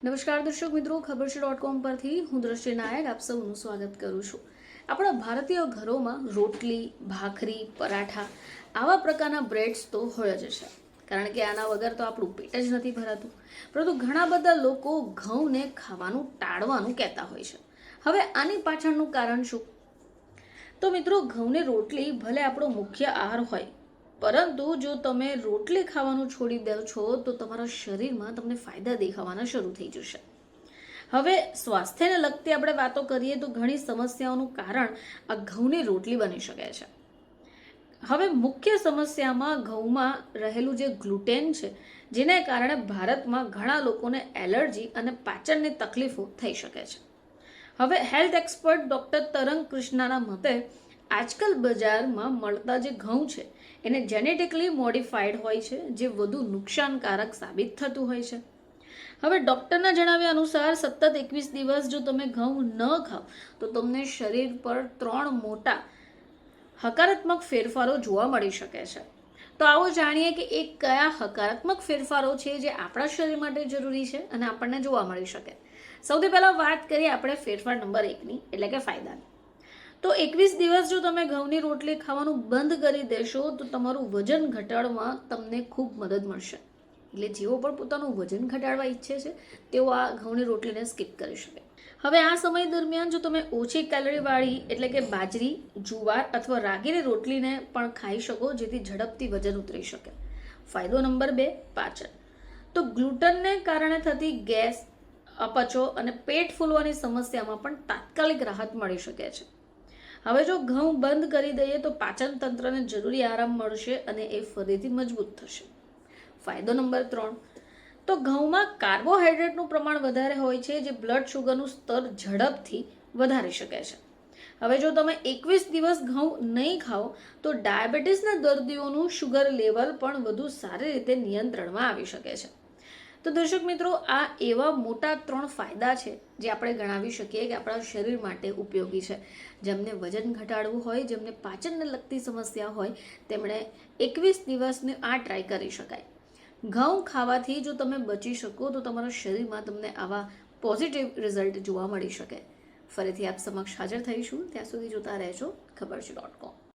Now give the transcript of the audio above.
નમસ્કાર દર્શક મિત્રો, ખબર છે .com પરથી હું દ્રષ્ટિ નાયક આપ સૌનું સ્વાગત કરું છું. આપણા ભારતીય ઘરોમાં રોટલી, ભાખરી, પરાઠા આવા પ્રકારના બ્રેડ્સ તો હોય જ છે, કારણ કે આના વગર તો આપણું પેટ જ નથી ભરાતું. પરંતુ ઘણા બધા લોકો ઘઉંને ખાવાનું ટાળવાનું કહેતા હોય છે. હવે આની પાછળનું કારણ શું? તો મિત્રો, ઘઉંની રોટલી ભલે આપણો મુખ્ય આહાર હોય, પરંતુ જો તમે રોટલી ખાવાનું છોડી દો છો તો તમારા શરીરમાં તમને ફાયદા દેખાવાના શરૂ થઈ જશે. હવે સ્વાસ્થ્યને લગતી આપણે વાતો કરીએ તો ઘણી સમસ્યાઓનું કારણ આ ઘઉંની રોટલી બની શકે છે. હવે મુખ્ય સમસ્યામાં ઘઉંમાં રહેલું જે ગ્લુટેન છે, જેને કારણે ભારતમાં ઘણા લોકોને એલર્જી અને પાચનની તકલીફો થઈ શકે છે. હવે હેલ્થ એક્સપર્ટ ડોક્ટર તરંગ કૃષ્ણાના મતે આજકાલ બજારમાં મળતા જે ઘઉં છે એને જેનેટિકલી મોડિફાઈડ હોય છે, જે વધુ નુકસાનકારક સાબિત થતું હોય છે. હવે ડૉક્ટરના જણાવ્યા અનુસાર સતત 21 દિવસ જો તમે ઘઉં ન ખાઓ તો તમને શરીર પર 3 મોટા હકારાત્મક ફેરફારો જોવા મળી શકે છે. તો આવો જાણીએ કે એ કયા હકારાત્મક ફેરફારો છે જે આપણા શરીર માટે જરૂરી છે અને આપણને જોવા મળી શકે. સૌથી પહેલાં વાત કરીએ આપણે ફેરફાર નંબર 1ની, એટલે કે ફાયદાની. તો 21 દિવસ જો તમે ઘઉંની રોટલી ખાવાનું બંધ કરી દેશો તો તમારું વજન ઘટાડવામાં તમને ખૂબ મદદ મળશે. એટલે જેઓ પણ પોતાનું વજન ઘટાડવા ઈચ્છે છે તેઓ આ ઘઉંની રોટલીને સ્કીપ કરી શકે. હવે આ સમય દરમિયાન જો તમે ઓછી કેલરીવાળી એટલે કે બાજરી, જુવાર અથવા રાગીની રોટલીને પણ ખાઈ શકો, જેથી ઝડપથી વજન ઉતરી શકે. ફાયદો નંબર 2, પાચન. તો ગ્લુટનને કારણે થતી ગેસ, અપચો અને પેટ ફૂલવાની સમસ્યામાં પણ તાત્કાલિક રાહત મળી શકે છે. હવે જો ઘઉં બંધ કરી દઈએ તો પાચન તંત્રને જરૂરી આરામ મળશે અને એ ફરીથી મજબૂત થશે. ફાયદો નંબર 3, તો ઘઉંમાં કાર્બોહાઈડ્રેટનું પ્રમાણ વધારે હોય છે, જે બ્લડ શુગરનું સ્તર ઝડપથી વધારી શકે છે. હવે જો તમે 21 દિવસ ઘઉં નહીં ખાઓ તો ડાયાબિટીસના દર્દીઓનું શુગર લેવલ પણ વધુ સારી રીતે નિયંત્રણમાં આવી શકે છે. તો દર્શક મિત્રો, આ એવા મોટા 3 ફાયદા છે જે આપણે ગણાવી શકીએ કે આપણા શરીર માટે ઉપયોગી છે. જેમને વજન ઘટાડવું હોય, જેમને પાચનને લગતી સમસ્યા હોય, તેમણે 21 દિવસની આ ટ્રાય કરી શકાય. ઘઉં ખાવાથી જો તમે બચી શકો તો તમારા શરીરમાં તમને આવા પોઝિટિવ રિઝલ્ટ જોવા મળી શકે. ફરીથી આપ સમક્ષ હાજર થઈશું. ત્યાં સુધી જોતા રહેજો ખબર છે .com.